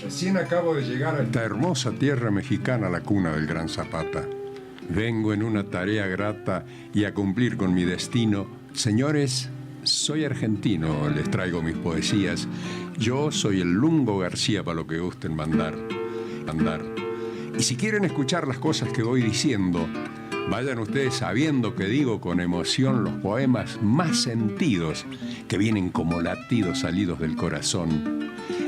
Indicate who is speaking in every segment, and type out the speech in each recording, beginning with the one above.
Speaker 1: Recién acabo de llegar a esta hermosa tierra mexicana, la cuna del Gran Zapata. Vengo en una tarea grata y a cumplir con mi destino. Señores, soy argentino, les traigo mis poesías. Yo soy el Lungo García para lo que gusten mandar. Y si quieren escuchar las cosas que voy diciendo, vayan ustedes sabiendo que digo con emoción los poemas más sentidos, que vienen como latidos salidos del corazón.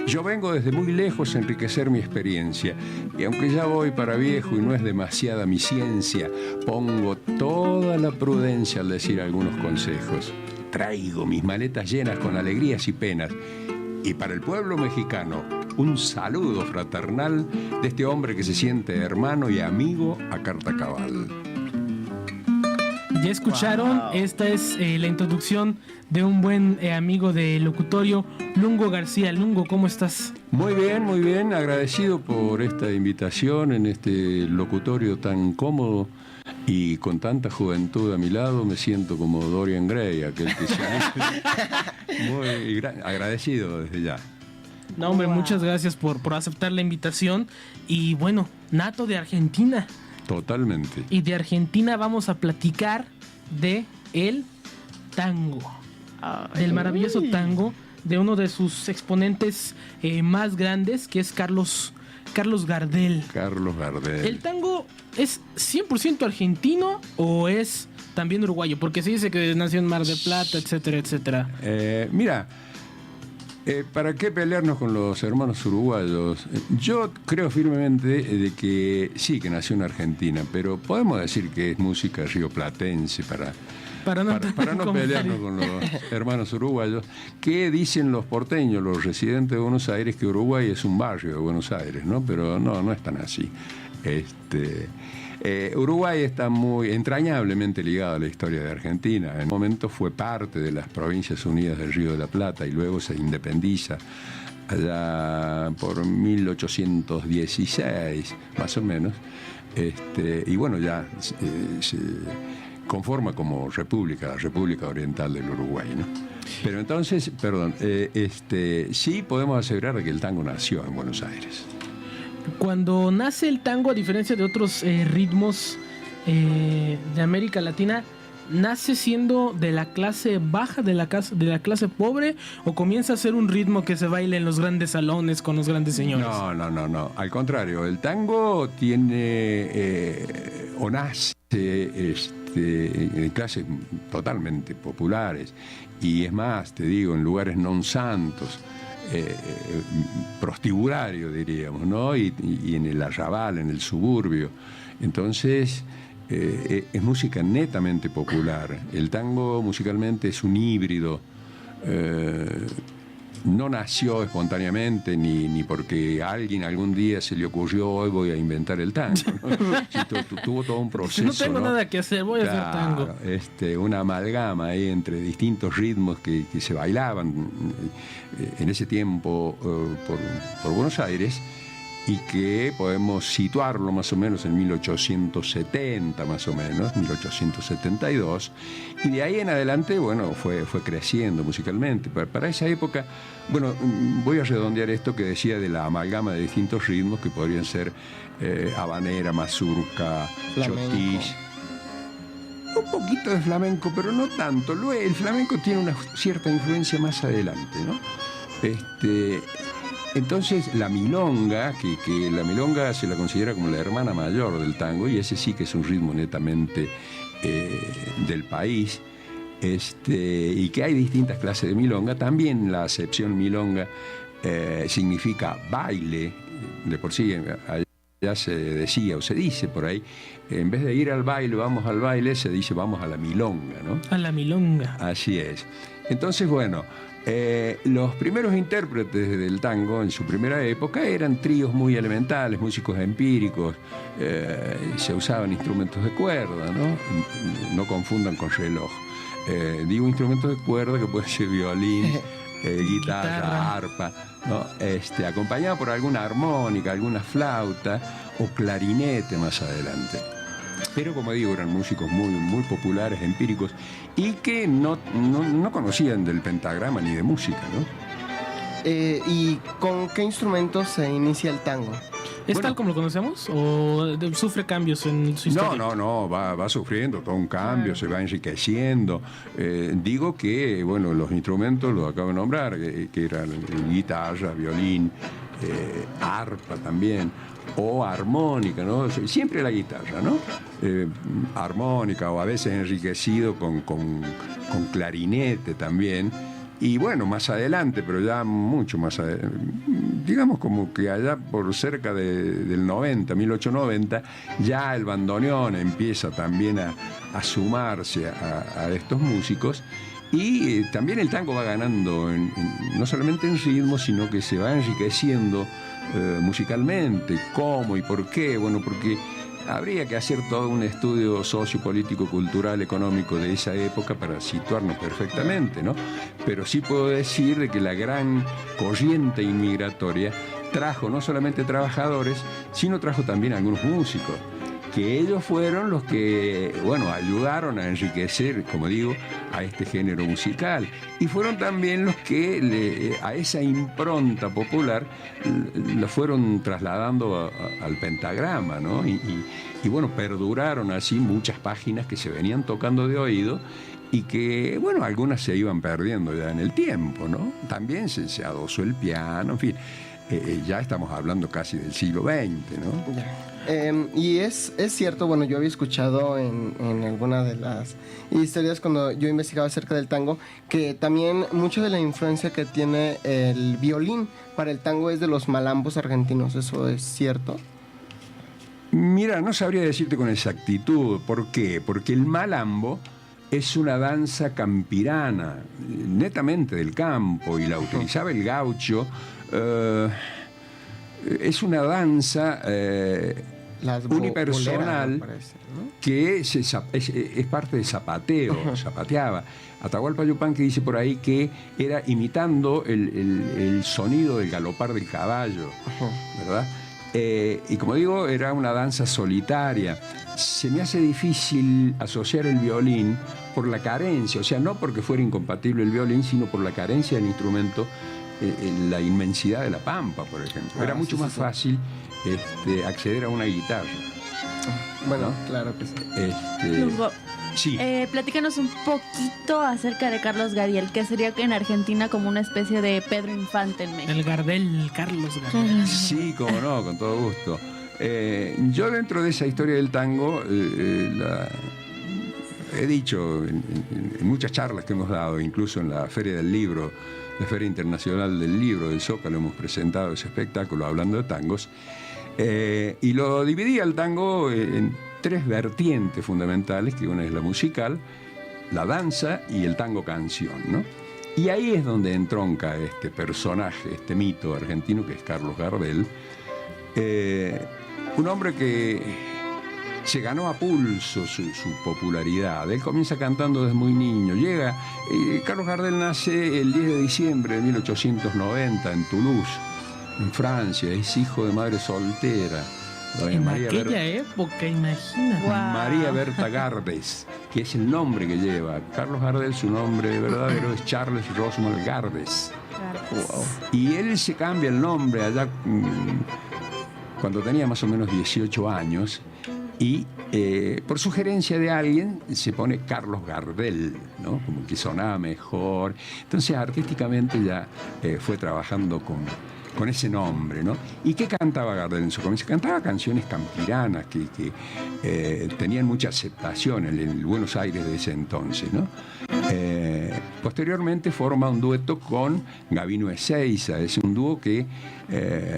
Speaker 1: Yo vengo desde muy lejos a enriquecer mi experiencia, y aunque ya voy para viejo y no es demasiada mi ciencia, pongo toda la prudencia al decir algunos consejos. Traigo mis maletas llenas con alegrías y penas, y para el pueblo mexicano, un saludo fraternal de este hombre que se siente hermano y amigo a carta cabal.
Speaker 2: Ya escucharon, wow. Esta es la introducción de un buen amigo de locutorio, Lungo García. Lungo, ¿cómo estás?
Speaker 1: Muy bien, agradecido por esta invitación en este locutorio tan cómodo y con tanta juventud a mi lado. Me siento como Dorian Gray, aquel que se... Muy agradecido desde ya.
Speaker 2: No, hombre, wow. Muchas gracias por aceptar la invitación. Y bueno, nato de Argentina.
Speaker 1: Totalmente.
Speaker 2: Y de Argentina vamos a platicar de el tango. Del maravilloso tango, de uno de sus exponentes más grandes, que es Carlos Gardel.
Speaker 1: Carlos Gardel.
Speaker 2: ¿El tango es 100% argentino o es también uruguayo? Porque se dice que nació en Mar del Plata, etcétera, etcétera.
Speaker 1: Mira, ¿para qué pelearnos con los hermanos uruguayos? Yo creo firmemente de que sí, que nació en Argentina, pero podemos decir que es música rioplatense para no pelearnos con los hermanos uruguayos. ¿Qué dicen los porteños, los residentes de Buenos Aires? Que Uruguay es un barrio de Buenos Aires, ¿no? Pero no es tan así. Uruguay está muy entrañablemente ligado a la historia de Argentina. En un momento fue parte de las Provincias Unidas del Río de la Plata y luego se independiza allá por 1816, más o menos. Y bueno, ya se conforma como república, la República Oriental del Uruguay, ¿no? Pero entonces, sí podemos asegurar que el tango nació en Buenos Aires.
Speaker 2: Cuando nace el tango, a diferencia de otros ritmos de América Latina, ¿nace siendo de la clase baja, de la clase pobre, o comienza a ser un ritmo que se baila en los grandes salones con los grandes señores?
Speaker 1: No. Al contrario, el tango tiene o nace en clases totalmente populares, y es más, te digo, en lugares non santos. Prostibulario, diríamos, ¿no? Y en el arrabal, en el suburbio. Entonces, es música netamente popular. El tango musicalmente es un híbrido. No nació espontáneamente ni porque a alguien algún día se le ocurrió hoy voy a inventar el tango, ¿no? Tuvo todo un proceso.
Speaker 2: No tengo nada que hacer, voy a hacer tango.
Speaker 1: Una amalgama ahí entre distintos ritmos que se bailaban en ese tiempo por Buenos Aires, y que podemos situarlo más o menos en 1870, más o menos, 1872, y de ahí en adelante, bueno, fue creciendo musicalmente. Para esa época, bueno, voy a redondear esto que decía de la amalgama de distintos ritmos que podrían ser habanera, mazurca, chotis, un poquito de flamenco, pero no tanto. El flamenco tiene una cierta influencia más adelante, ¿no? Entonces la milonga, que la milonga se la considera como la hermana mayor del tango, y ese sí que es un ritmo netamente del país, y que hay distintas clases de milonga. También la acepción milonga significa baile, de por sí ya se decía o se dice por ahí, en vez de ir al baile, vamos al baile, se dice vamos a la milonga, ¿no?
Speaker 2: A la milonga.
Speaker 1: Así es. Entonces, bueno, los primeros intérpretes del tango en su primera época eran tríos muy elementales, músicos empíricos, se usaban instrumentos de cuerda, ¿no? No confundan con reloj. Digo instrumentos de cuerda que puede ser violín, guitarra, arpa, ¿no? Acompañado por alguna armónica, alguna flauta o clarinete más adelante. Pero como digo, eran músicos muy populares, empíricos, y que no conocían del pentagrama ni de música, ¿no?
Speaker 3: ¿Y con qué instrumentos se inicia el tango?
Speaker 2: ¿Es tal como lo conocemos o sufre cambios en su historia?
Speaker 1: No, va sufriendo todo un cambio, se va enriqueciendo. Digo que, bueno, los instrumentos los acabo de nombrar, que eran guitarra, violín, arpa también, o armónica, ¿no? Siempre la guitarra, ¿no? Armónica, o a veces enriquecido con clarinete también. Y bueno, más adelante, pero ya mucho más adelante, digamos como que allá por cerca del 1890, ya el bandoneón empieza también a sumarse a estos músicos. Y también el tango va ganando no solamente en ritmo, sino que se va enriqueciendo musicalmente. ¿Cómo y por qué? Bueno, porque habría que hacer todo un estudio sociopolítico, cultural, económico de esa época para situarnos perfectamente, ¿no? Pero sí puedo decir de que la gran corriente inmigratoria trajo no solamente trabajadores, sino trajo también algunos músicos, que ellos fueron los que, bueno, ayudaron a enriquecer, como digo, a este género musical. Y fueron también los que a esa impronta popular la fueron trasladando al pentagrama, ¿no? Y bueno, perduraron así muchas páginas que se venían tocando de oído y que, bueno, algunas se iban perdiendo ya en el tiempo, ¿no? También se adosó el piano, en fin. Ya estamos hablando casi del siglo XX, ¿no?
Speaker 3: Y es cierto, bueno, yo había escuchado en alguna de las historias cuando yo investigaba acerca del tango, que también mucho de la influencia que tiene el violín para el tango es de los malambos argentinos. ¿Eso es cierto?
Speaker 1: Mira, no sabría decirte con exactitud. ¿Por qué? Porque el malambo es una danza campirana, netamente del campo, y la utilizaba el gaucho. Es una danza unipersonal,
Speaker 3: parece, ¿no?
Speaker 1: que es parte de zapateo, zapateaba. Atahualpa Yupanqui dice por ahí que era imitando el sonido del galopar del caballo, ¿verdad? Y como digo, era una danza solitaria. Se me hace difícil asociar el violín por la carencia, o sea, no porque fuera incompatible el violín, sino por la carencia del instrumento, la inmensidad de la pampa, por ejemplo. Era mucho más fácil acceder a una guitarra.
Speaker 3: Bueno,
Speaker 1: ¿no?
Speaker 3: Claro que sí.
Speaker 4: Lugo,
Speaker 1: Sí.
Speaker 4: platícanos un poquito acerca de Carlos Gardel, que sería en Argentina como una especie de Pedro Infante en México.
Speaker 2: El Gardel, Carlos Gardel.
Speaker 1: Sí, cómo no, con todo gusto. Yo dentro de esa historia del tango, he dicho en muchas charlas que hemos dado, incluso en la Feria del Libro, la Feria Internacional del Libro del Zócalo, hemos presentado ese espectáculo hablando de tangos, y lo dividí al tango en tres vertientes fundamentales, que una es la musical, la danza y el tango canción, ¿no? Y ahí es donde entronca este personaje, este mito argentino que es Carlos Gardel, un hombre que se ganó a pulso su popularidad. Él comienza cantando desde muy niño. Carlos Gardel nace el 10 de diciembre de 1890 en Toulouse, en Francia. Es hijo de madre soltera.
Speaker 2: En aquella época, imagínate.
Speaker 4: Wow.
Speaker 1: María Berta Gardes, que es el nombre que lleva. Carlos Gardel, su nombre verdadero es Charles Rosemont Gardes.
Speaker 3: Wow.
Speaker 1: Y él se cambia el nombre allá cuando tenía más o menos 18 años y por sugerencia de alguien se pone Carlos Gardel, ¿no? Como que sonaba mejor. Entonces artísticamente ya fue trabajando con ese nombre, ¿no? ¿Y qué cantaba Gardel en su comienzo? Cantaba canciones campiranas que tenían mucha aceptación en el Buenos Aires de ese entonces, ¿no? Posteriormente forma un dueto con Gabino Ezeiza. Es un dúo que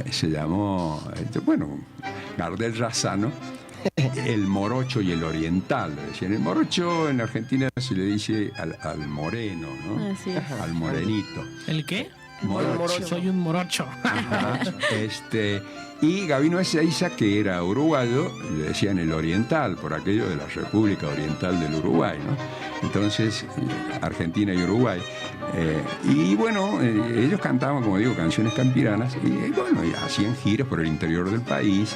Speaker 1: se llamó, Gardel Razzano, el morocho y el oriental. El morocho en Argentina se le dice al moreno, ¿no?
Speaker 4: Así es.
Speaker 1: Al morenito.
Speaker 2: ¿El qué?
Speaker 1: Morocho.
Speaker 2: Soy un morocho.
Speaker 1: Ajá. Y Gabino Ezeiza, que era uruguayo, le decían el oriental, por aquello de la República Oriental del Uruguay, ¿no? Entonces, Argentina y Uruguay. Y bueno, ellos cantaban, como digo, canciones campiranas, y bueno, y hacían giras por el interior del país.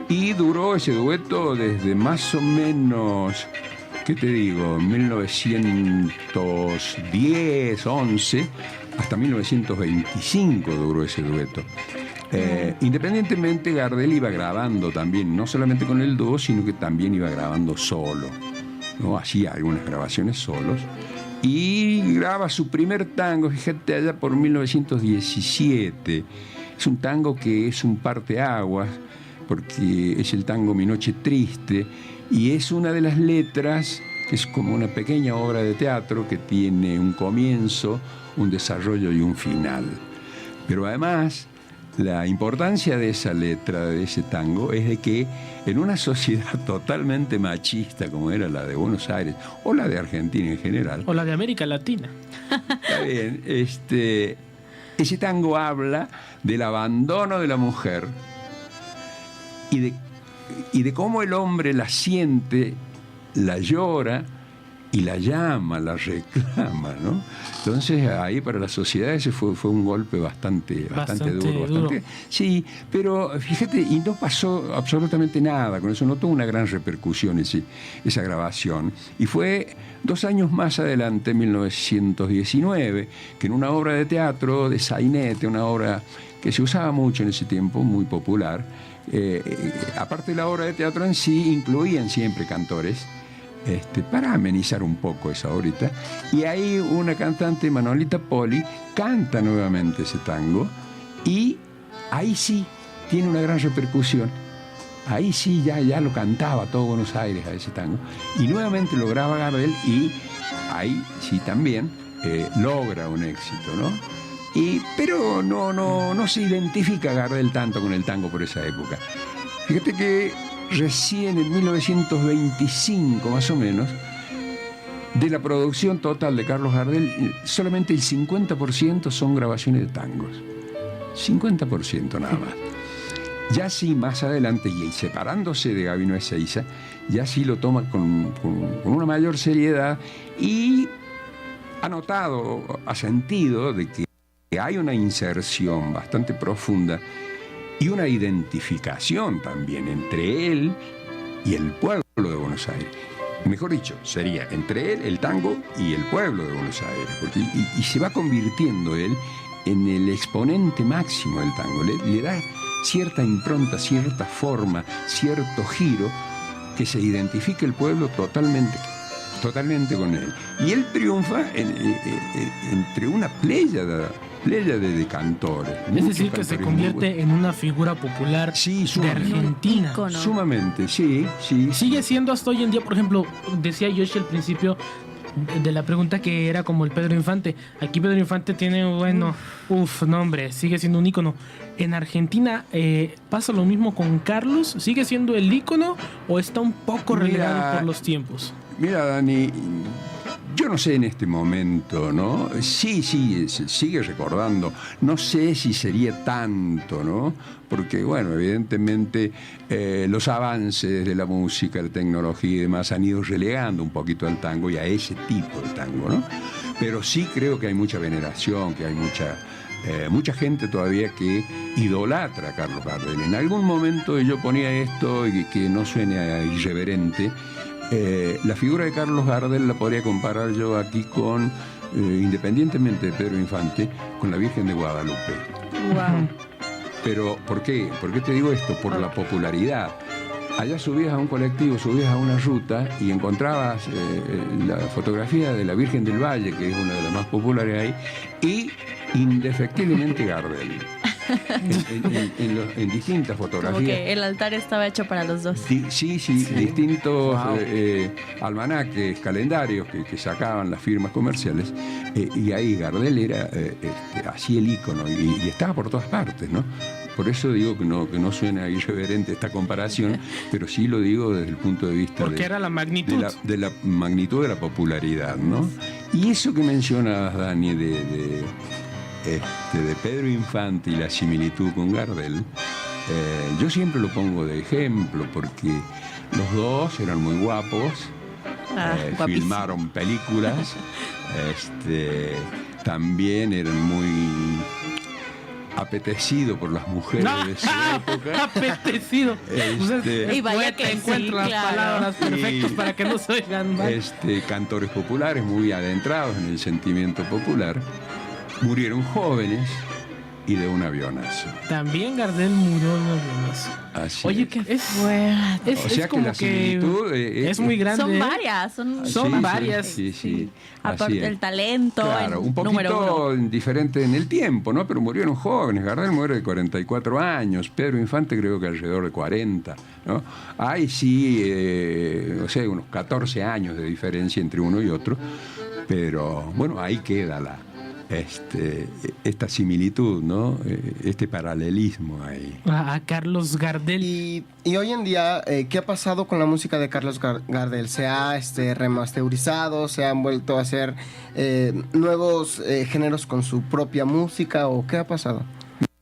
Speaker 1: Y duró ese dueto desde más o menos, ¿qué te digo? 1910, 11, hasta 1925 duró ese dueto. Independientemente, Gardel iba grabando también, no solamente con el dúo, sino que también iba grabando solo, ¿no? Hacía algunas grabaciones solos. Y graba su primer tango, fíjate, allá por 1917. Es un tango que es un parteaguas, porque es el tango Mi Noche Triste, y es una de las letras que es como una pequeña obra de teatro que tiene un comienzo, un desarrollo y un final. Pero además, la importancia de esa letra, de ese tango, es de que en una sociedad totalmente machista como era la de Buenos Aires, o la de Argentina en general,
Speaker 2: O la de América Latina.
Speaker 1: está bien, ese tango habla del abandono de la mujer y de cómo el hombre la siente, la llora y la llama, la reclama, ¿no? Entonces ahí para la sociedad ese fue un golpe bastante duro. Sí, pero fíjate, y no pasó absolutamente nada con eso, no tuvo una gran repercusión esa grabación. Y fue 2 años más adelante, en 1919, que en una obra de teatro de sainete, una obra que se usaba mucho en ese tiempo, muy popular, aparte de la obra de teatro en sí, incluían siempre cantores, para amenizar un poco esa horita. Y ahí una cantante, Manolita Poli, canta nuevamente ese tango, y ahí sí tiene una gran repercusión. Ahí sí ya lo cantaba todo Buenos Aires a ese tango, y nuevamente lo graba Gardel, y ahí sí también logra un éxito, ¿no? Pero no se identifica Gardel tanto con el tango por esa época. Fíjate que recién en 1925, más o menos, de la producción total de Carlos Gardel, solamente el 50% son grabaciones de tangos. 50% nada más. Ya sí, más adelante, y separándose de Gabino Ezeiza, ya sí lo toma con una mayor seriedad, y ha notado, ha sentido de que hay una inserción bastante profunda y una identificación también entre él y el pueblo de Buenos Aires. Mejor dicho, sería entre él, el tango, y el pueblo de Buenos Aires. Porque, y se va convirtiendo él en el exponente máximo del tango. Le da cierta impronta, cierta forma, cierto giro, que se identifica el pueblo totalmente con él. Y él triunfa entre una pléyade de cantores.
Speaker 2: Es decir, que se convierte en una figura popular de Argentina.
Speaker 1: Sumamente, sí.
Speaker 2: Sigue siendo hasta hoy en día, por ejemplo, decía Yoshi al principio de la pregunta, que era como el Pedro Infante. Aquí Pedro Infante tiene, nombre, sigue siendo un ícono. En Argentina pasa lo mismo con Carlos. ¿Sigue siendo el ícono o está un poco relegado por los tiempos?
Speaker 1: Mira, Dani, yo no sé en este momento, ¿no? Sí, sigue recordando. No sé si sería tanto, ¿no? Porque, bueno, evidentemente los avances de la música, la tecnología y demás han ido relegando un poquito al tango y a ese tipo de tango, ¿no? Pero sí creo que hay mucha veneración, que hay mucha gente todavía que idolatra a Carlos Gardel. En algún momento yo ponía esto, y que no suene a irreverente, la figura de Carlos Gardel la podría comparar yo aquí con, independientemente de Pedro Infante, con la Virgen de Guadalupe.
Speaker 4: Wow.
Speaker 1: Pero, ¿por qué? ¿Por qué te digo esto? Por la popularidad. Allá subías a un colectivo, subías a una ruta y encontrabas la fotografía de la Virgen del Valle, que es una de las más populares ahí, y indefectiblemente Gardel. En distintas fotografías.
Speaker 4: Como que el altar estaba hecho para los dos.
Speaker 1: Sí. Distintos almanaques, calendarios que sacaban las firmas comerciales, y ahí Gardel era así el ícono, y estaba por todas partes, ¿no? Por eso digo que no suena irreverente esta comparación, pero sí lo digo desde el punto de vista
Speaker 2: porque era la magnitud
Speaker 1: de la magnitud de la popularidad, ¿no? Y eso que mencionabas, Dani, de Pedro Infante y la similitud con Gardel, yo siempre lo pongo de ejemplo, porque los dos eran muy guapos, filmaron películas, también eran apetecido por las mujeres de su época.
Speaker 2: Apetecido.
Speaker 4: Y vaya que
Speaker 2: encuentro
Speaker 4: sí,
Speaker 2: las palabras perfectas para que no se oigan mal.
Speaker 1: Cantores populares muy adentrados en el sentimiento popular murieron jóvenes y de un avionazo.
Speaker 2: También Gardel murió en un avionazo.
Speaker 1: Así
Speaker 2: Oye,
Speaker 1: es.
Speaker 2: que
Speaker 1: O sea
Speaker 2: es
Speaker 1: que
Speaker 2: como
Speaker 1: la similitud
Speaker 2: es muy grande.
Speaker 4: Son
Speaker 2: ¿eh?
Speaker 4: varias,
Speaker 2: Son varias.
Speaker 1: Sí.
Speaker 4: Aparte del talento,
Speaker 1: Claro, un
Speaker 4: número
Speaker 1: poquito
Speaker 4: uno.
Speaker 1: diferente en el tiempo, ¿no? Pero murieron jóvenes. Gardel muere de 44 años, Pedro Infante creo que alrededor de 40, ¿no? Hay sí, o sea, unos 14 años de diferencia entre uno y otro, pero bueno, ahí queda esta similitud, ¿no? Este paralelismo ahí.
Speaker 2: A Carlos Gardel.
Speaker 3: Y hoy en día, ¿qué ha pasado con la música de Carlos Gardel? ¿Se ha remasterizado? ¿Se han vuelto a hacer nuevos géneros con su propia música? ¿O qué ha pasado?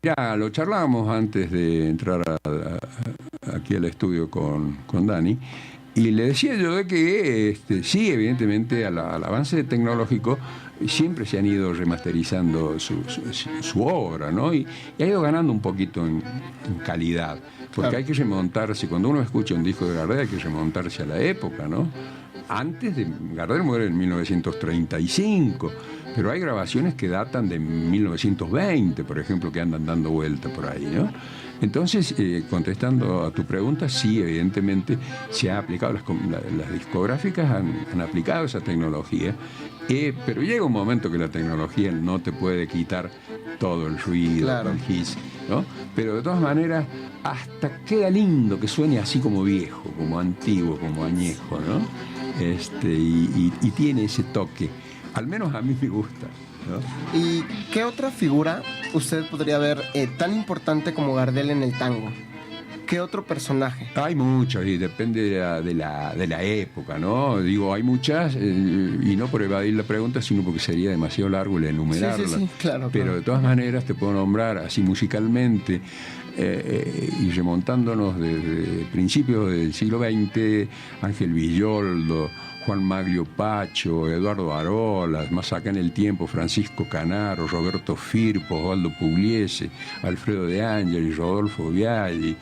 Speaker 1: Mira, lo charlábamos antes de entrar aquí al estudio con Dani, y le decía yo de que sí, evidentemente al avance tecnológico siempre se han ido remasterizando su obra, ¿no? Y ha ido ganando un poquito en calidad, porque
Speaker 3: Claro.
Speaker 1: hay que remontarse, cuando uno escucha un disco de Gardel hay que remontarse a la época, ¿no? Antes de Gardel muere en 1935, pero hay grabaciones que datan de 1920, por ejemplo, que andan dando vuelta por ahí, ¿no? Entonces, contestando a tu pregunta, sí, evidentemente se ha aplicado, las discográficas han aplicado esa tecnología, pero llega un momento que la tecnología no te puede quitar todo el ruido,
Speaker 3: Claro.
Speaker 1: el hiss, ¿no? Pero de todas maneras, hasta queda lindo que suene así como viejo, como antiguo, como añejo, ¿no? Y tiene ese toque, al menos a mí me gusta, ¿no?
Speaker 3: ¿Y qué otra figura usted podría ver tan importante como Gardel en el tango? ¿Qué otro personaje?
Speaker 1: Hay muchos y depende de la época, ¿no? Digo, hay muchas, y no por evadir la pregunta, sino porque sería demasiado largo el enumerarlas.
Speaker 3: Sí, claro.
Speaker 1: Pero de todas maneras te puedo nombrar así musicalmente, y remontándonos desde principios del siglo XX, Ángel Villoldo, Juan Maglio Pacho, Eduardo Arolas, más acá en el tiempo, Francisco Canaro, Roberto Firpo, Osvaldo Pugliese, Alfredo de Ángel y Rodolfo Viaggi,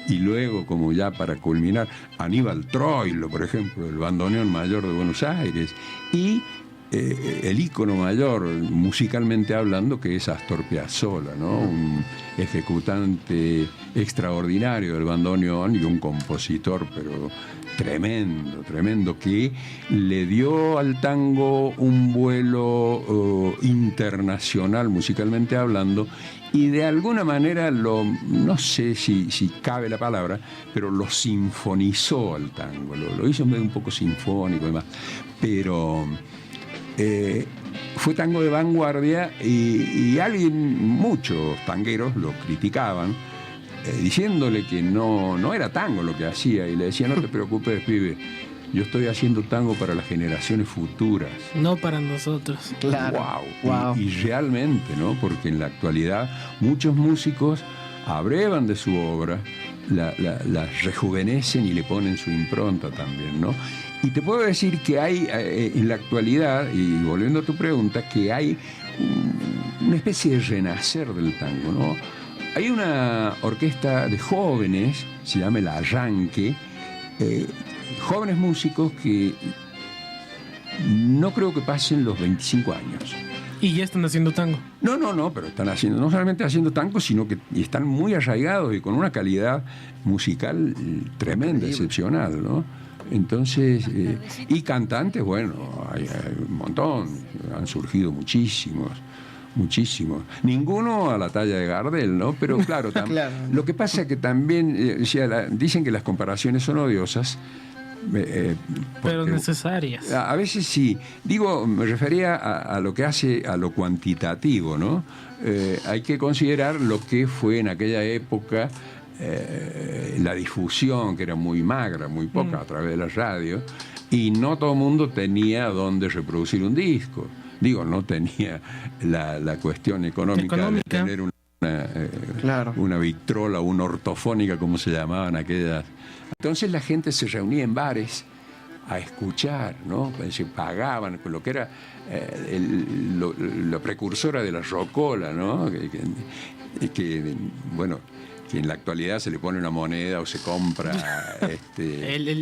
Speaker 1: y luego, como ya para culminar, Aníbal Troilo, por ejemplo, el bandoneón mayor de Buenos Aires, y el ícono mayor, musicalmente hablando, que es Astor Piazzolla, ¿no? Un ejecutante extraordinario del bandoneón y un compositor, pero tremendo, que le dio al tango un vuelo internacional, musicalmente hablando, y de alguna manera no sé si cabe la palabra, pero lo sinfonizó al tango, lo hizo un poco sinfónico y demás, pero fue tango de vanguardia, y muchos tangueros lo criticaban, diciéndole que no era tango lo que hacía, y le decía: no te preocupes, pibe, yo estoy haciendo tango para las generaciones futuras.
Speaker 2: No para nosotros.
Speaker 3: Claro.
Speaker 1: Wow. Y realmente, ¿no? Porque en la actualidad muchos músicos abrevan de su obra, la rejuvenecen y le ponen su impronta también, ¿no? Y te puedo decir que hay en la actualidad, y volviendo a tu pregunta, que hay una especie de renacer del tango, ¿no? Hay una orquesta de jóvenes, se llama El Arranque, jóvenes músicos que no creo que pasen los 25 años.
Speaker 2: Y ya están haciendo tango.
Speaker 1: No, pero están haciendo, no solamente haciendo tango, sino que están muy arraigados y con una calidad musical tremenda, excepcional, ¿no? Entonces, y cantantes, bueno, hay un montón, han surgido muchísimos. Ninguno a la talla de Gardel, ¿no? Pero claro,
Speaker 3: Claro.
Speaker 1: Lo que pasa es que también, dicen que las comparaciones son odiosas,
Speaker 2: Pero necesarias.
Speaker 1: a veces sí. Digo, me refería a lo que hace a lo cuantitativo, ¿no? Hay que considerar lo que fue en aquella época la difusión, que era muy magra, muy poca, a través de la radio, y no todo el mundo tenía dónde reproducir un disco. Digo, no tenía la cuestión económica de tener una Victrola, una ortofónica, como se llamaban aquellas. Entonces la gente se reunía en bares a escuchar, ¿no? Se pagaban, lo que era la precursora de la rocola, ¿no? Bueno, que en la actualidad se le pone una moneda o se compra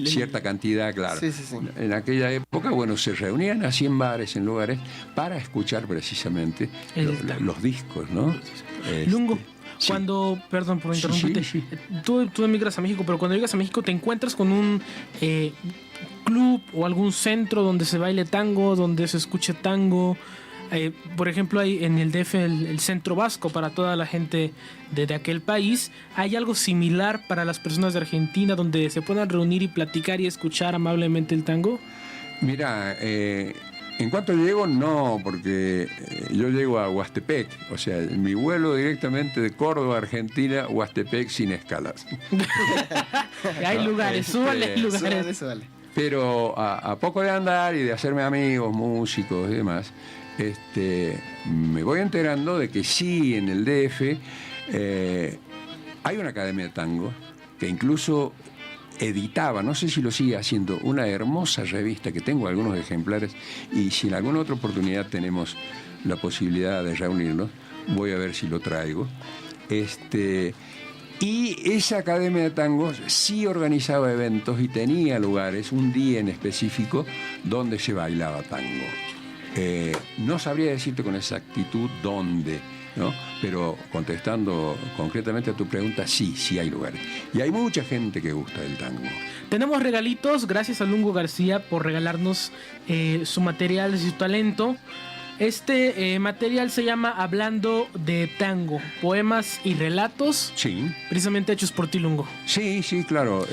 Speaker 1: cierta cantidad, claro.
Speaker 3: Sí.
Speaker 1: En aquella época, bueno, se reunían así en bares, en lugares, para escuchar precisamente los discos, ¿no?
Speaker 2: Lungo,
Speaker 1: sí.
Speaker 2: cuando, perdón por interrumpirte,
Speaker 1: Sí.
Speaker 2: Tú emigras a México, pero cuando llegas a México te encuentras con un club o algún centro donde se baile tango, donde se escuche tango. Por ejemplo, hay en el DF el Centro Vasco para toda la gente de aquel país. ¿Hay algo similar para las personas de Argentina donde se puedan reunir y platicar y escuchar amablemente el tango?
Speaker 1: Mira, en cuanto llego, no, porque yo llego a Huastepec, o sea, mi vuelo directamente de Córdoba, Argentina, Huastepec sin escalas.
Speaker 2: Hay lugares, súbale, hay lugares.
Speaker 3: Súbale.
Speaker 1: Pero a poco de andar y de hacerme amigos, músicos y demás, me voy enterando de que sí, en el DF hay una academia de tango que incluso editaba, no sé si lo sigue haciendo, una hermosa revista que tengo algunos ejemplares, y si en alguna otra oportunidad tenemos la posibilidad de reunirnos, voy a ver si lo traigo. Y esa academia de tango sí organizaba eventos y tenía lugares, un día en específico, donde se bailaba tango. No sabría decirte con exactitud dónde, ¿no? Pero contestando concretamente a tu pregunta, sí hay lugares. Y hay mucha gente que gusta del tango.
Speaker 2: Tenemos regalitos, gracias a Lungo García por regalarnos su material, su talento. Este material se llama Hablando de Tango, poemas y relatos,
Speaker 1: Sí.
Speaker 2: precisamente hechos por ti, Lungo.
Speaker 1: Sí, claro.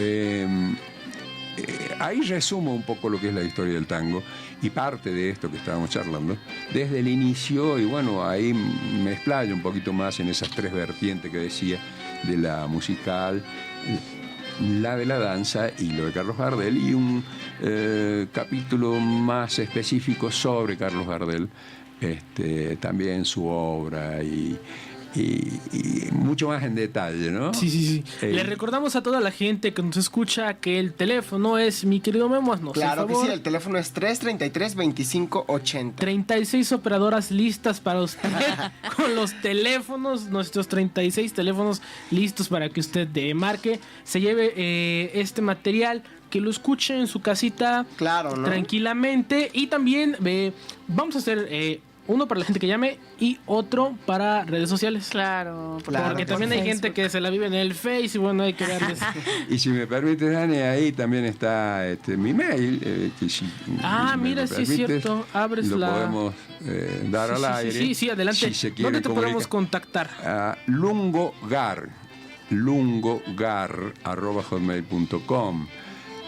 Speaker 1: Ahí resumo un poco lo que es la historia del tango y parte de esto que estábamos charlando desde el inicio, y bueno, ahí me explayo un poquito más en esas tres vertientes que decía, de la musical, la de la danza y lo de Carlos Gardel, y un capítulo más específico sobre Carlos Gardel, también su obra y mucho más en detalle, ¿no?
Speaker 2: Sí. Le recordamos a toda la gente que nos escucha que el teléfono es, mi querido Memo, haznos
Speaker 3: Claro
Speaker 2: el
Speaker 3: que
Speaker 2: favor.
Speaker 3: sí, el teléfono es 333-2580.
Speaker 2: 36 operadoras listas para usted con los teléfonos, nuestros 36 teléfonos listos para que usted marque, se lleve este material, que lo escuche en su casita,
Speaker 3: Claro, ¿no?
Speaker 2: tranquilamente. Y también vamos a hacer uno para la gente que llame y otro para redes sociales.
Speaker 4: Claro,
Speaker 2: Porque también hay gente que se la vive en el Face y bueno, hay que darles.
Speaker 1: Y si me permite, Dani, ahí también está mi mail. Que si
Speaker 2: Mira, sí es cierto. Abres
Speaker 1: lo
Speaker 2: la...
Speaker 1: podemos dar al aire.
Speaker 2: Sí, adelante.
Speaker 1: Si se quiere
Speaker 2: ¿Dónde te podemos contactar?
Speaker 1: lungogar@hotmail.com.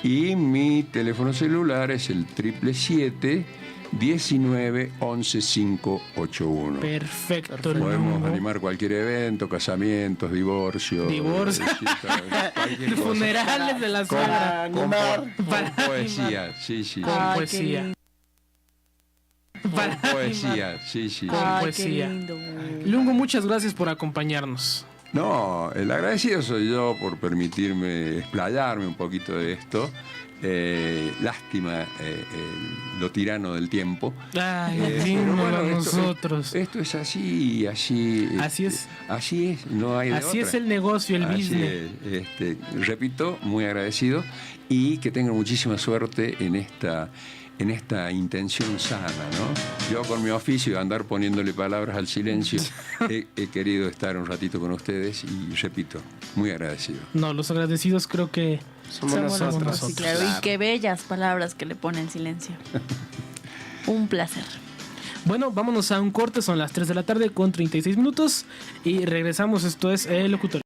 Speaker 1: Y mi teléfono celular es el 777-19 11 581.
Speaker 2: Perfecto.
Speaker 1: Podemos
Speaker 2: Lungo.
Speaker 1: animar cualquier evento, casamientos, divorcios, cualquier cosa.
Speaker 2: Funerales de la suegra.
Speaker 1: Con
Speaker 2: Para
Speaker 1: poesía, sí.
Speaker 2: Con
Speaker 4: Ay,
Speaker 2: poesía.
Speaker 1: Con poesía, sí.
Speaker 2: Con
Speaker 4: Ay,
Speaker 2: poesía.
Speaker 4: qué lindo.
Speaker 2: Lungo, muchas gracias por acompañarnos.
Speaker 1: No, el agradecido soy yo por permitirme explayarme un poquito de esto. Lástima lo tirano del tiempo.
Speaker 2: Ay,
Speaker 1: Pero
Speaker 2: dímelo a
Speaker 1: bueno,
Speaker 2: nosotros.
Speaker 1: Esto es así.
Speaker 2: Así es.
Speaker 1: Así es, no hay de
Speaker 2: Así
Speaker 1: otra.
Speaker 2: es el negocio, el
Speaker 1: Así
Speaker 2: business.
Speaker 1: es. Repito, muy agradecido y que tengan muchísima suerte en esta intención sana, ¿no? Yo con mi oficio de andar poniéndole palabras al silencio he querido estar un ratito con ustedes y repito, muy agradecido.
Speaker 2: No, los agradecidos creo que
Speaker 3: Somos nosotros.
Speaker 4: Sí, claro. Y qué bellas palabras que le ponen silencio. Un placer.
Speaker 2: Bueno, vámonos a un corte, son las 3 de la tarde con 36 minutos y regresamos. Esto es El Locutor.